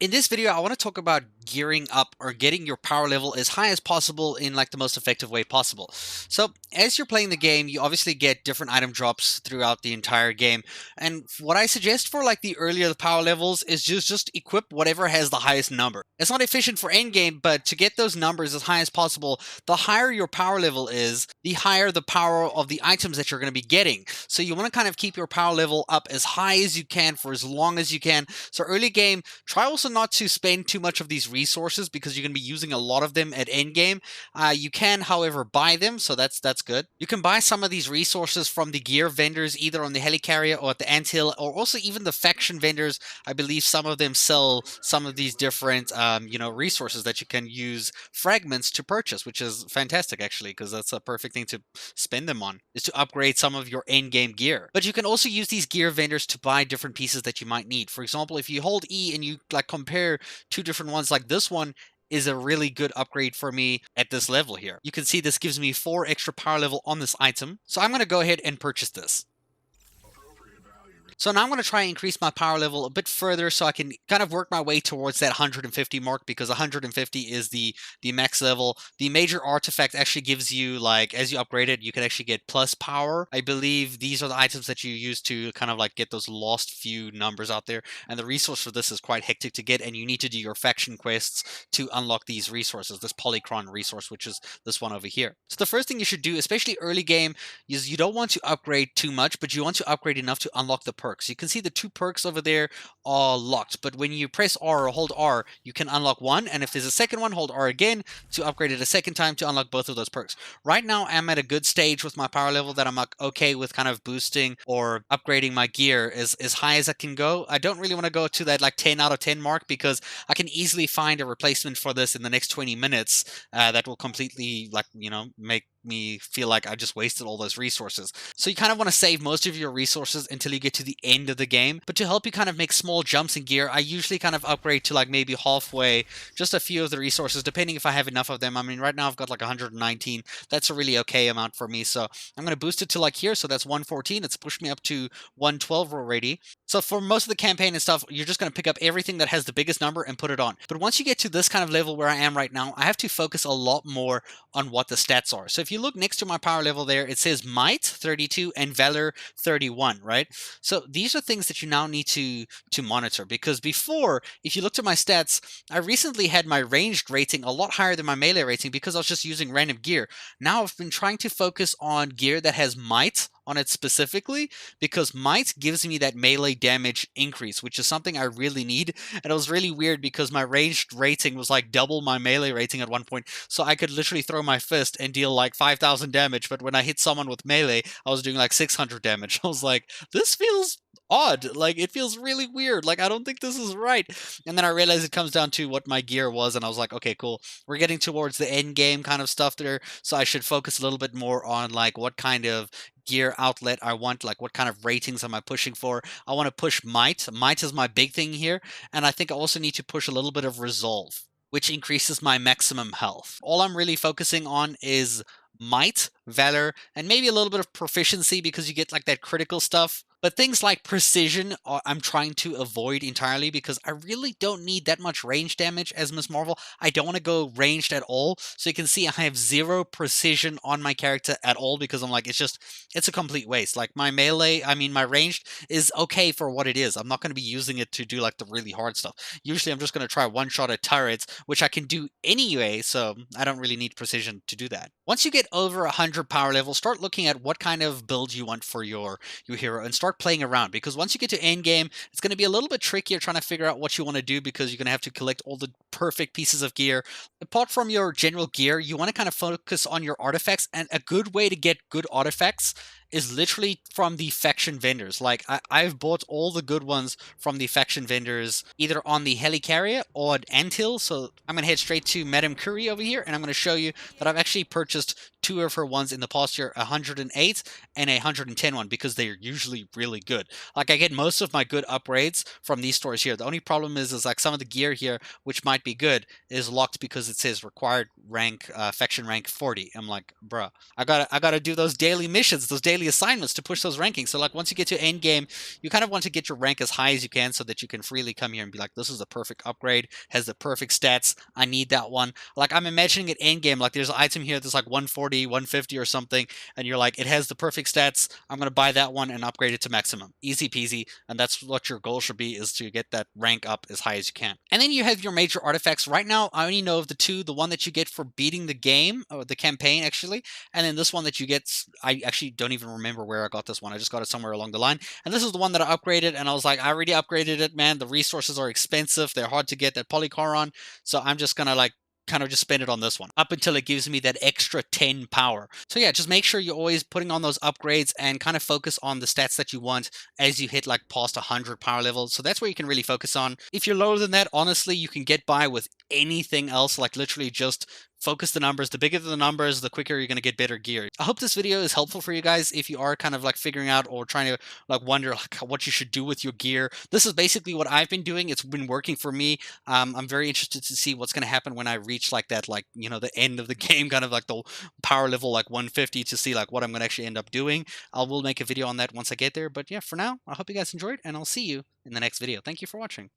In this video, I want to talk about gearing up or getting your power level as high as possible in like the most effective way possible. So, as you're playing the game, you obviously get different item drops throughout the entire game. And what I suggest for like the earlier the power levels is just equip whatever has the highest number. It's not efficient for end game, but to get those numbers as high as possible, the higher your power level is, the higher the power of the items that you're going to be getting. So you want to kind of keep your power level up as high as you can for as long as you can. So early game, try also not to spend too much of these resources because you're going to be using a lot of them at end game. You can, however, buy them, so that's good. You can buy some of these resources from the gear vendors, either on the helicarrier or at the anthill, or also even the faction vendors. I believe some of them sell some of these different, resources that you can use fragments to purchase, which is fantastic actually, because that's a perfect thing to spend them on, is to upgrade some of your end game gear. But you can also use these gear vendors to buy different pieces that you might need. For example, if you hold E and you like compare two different ones, like this one is a really good upgrade for me at this level here. You can see this gives me 4 extra power level on this item. So I'm going to go ahead and purchase this. So now I'm going to try and increase my power level a bit further so I can kind of work my way towards that 150 mark, because 150 is the max level. The major artifact actually gives you, like, as you upgrade it, you can actually get plus power. I believe these are the items that you use to kind of like get those lost few numbers out there. And the resource for this is quite hectic to get, and you need to do your faction quests to unlock these resources, this polychron resource, which is this one over here. So the first thing you should do, especially early game, is you don't want to upgrade too much, but you want to upgrade enough to unlock the perks. You can see the 2 perks over there are locked, but when you press R or hold R, you can unlock one, and if there's a second one, hold R again to upgrade it a second time to unlock both of those perks. Right now, I'm at a good stage with my power level that I'm like okay with kind of boosting or upgrading my gear as high as I can go. I don't really want to go to that like 10 out of 10 mark, because I can easily find a replacement for this in the next 20 minutes that will completely make me feel like I just wasted all those resources. So you kind of want to save most of your resources until you get to the end of the game. But to help you kind of make small jumps in gear, I usually kind of upgrade to like maybe halfway, just a few of the resources, depending if I have enough of them. I mean, right now I've got like 119. That's a really okay amount for me. So I'm going to boost it to like here. So that's 114. It's pushed me up to 112 already. So for most of the campaign and stuff, you're just going to pick up everything that has the biggest number and put it on. But once you get to this kind of level where I am right now, I have to focus a lot more on what the stats are. So if you look next to my power level there, it says Might 32 and Valor 31, right? So these are things that you now need to monitor, because before, if you looked at my stats, I recently had my ranged rating a lot higher than my melee rating because I was just using random gear. Now I've been trying to focus on gear that has Might on it specifically, because might gives me that melee damage increase, which is something I really need. And it was really weird because my ranged rating was like double my melee rating at one point, so I could literally throw my fist and deal like 5,000 damage, but when I hit someone with melee, I was doing like 600 damage. I was like, this feels odd. Like, it feels really weird. Like, I don't think this is right. And then I realized it comes down to what my gear was, and I was like, okay, cool. We're getting towards the end game kind of stuff there, so I should focus a little bit more on like what kind of gear outlet I want, like what kind of ratings am I pushing for. I want to push might. Might is my big thing here, and I think I also need to push a little bit of resolve, which increases my maximum health. All I'm really focusing on is might, valor, and maybe a little bit of proficiency, because you get like that critical stuff. But things like precision, I'm trying to avoid entirely, because I really don't need that much range damage as Miss Marvel. I don't want to go ranged at all. So you can see I have 0 precision on my character at all, because I'm like, it's a complete waste. Like my melee, I mean my ranged is okay for what it is. I'm not going to be using it to do like the really hard stuff. Usually I'm just going to try one shot at turrets, which I can do anyway, so I don't really need precision to do that. Once you get over 100 power level, start looking at what kind of build you want for your hero and start playing around, because once you get to end game, it's going to be a little bit trickier trying to figure out what you want to do, because you're going to have to collect all the perfect pieces of gear. Apart from your general gear, you want to kind of focus on your artifacts, and a good way to get good artifacts is literally from the faction vendors. Like, I've bought all the good ones from the faction vendors, either on the helicarrier or at anthill. So I'm going to head straight to Madame Curie over here, and I'm going to show you that I've actually purchased 2 of her ones in the past year, 108 and a 110 one, because they're usually really good. Like, I get most of my good upgrades from these stores here. The only problem is like some of the gear here, which might be good, is locked because it says required rank, faction rank 40. I'm like, bruh, I gotta do those daily missions. Those daily daily assignments to push those rankings. So like once you get to end game, you kind of want to get your rank as high as you can so that you can freely come here and be like, this is the perfect upgrade, has the perfect stats, I need that one. Like I'm imagining it end game, like there's an item here that's like 140, 150 or something, and you're like, it has the perfect stats, I'm going to buy that one and upgrade it to maximum. Easy peasy, and that's what your goal should be, is to get that rank up as high as you can. And then you have your major artifacts. Right now, I only know of the two, the one that you get for beating the game, or the campaign actually, and then this one that you get, I actually don't even remember where I got this one. I just got it somewhere along the line. And this is the one that I upgraded, and I was like, I already upgraded it, man. The resources are expensive. They're hard to get, that polycharon. So I'm just going to like kind of just spend it on this one up until it gives me that extra 10 power. So yeah, just make sure you're always putting on those upgrades and kind of focus on the stats that you want as you hit like past 100 power levels. So that's where you can really focus on. If you're lower than that, honestly, you can get by with anything else, like literally just focus the numbers. The bigger the numbers, the quicker you're going to get better gear. I hope this video is helpful for you guys if you are kind of like figuring out or trying to like wonder like what you should do with your gear. This is basically what I've been doing. It's been working for me. I'm very interested to see what's going to happen when I reach like that, like, you know, the end of the game, kind of like the power level like 150, to see like what I'm going to actually end up doing. I will make a video on that once I get there. But yeah, for now, I hope you guys enjoyed, and I'll see you in the next video. Thank you for watching.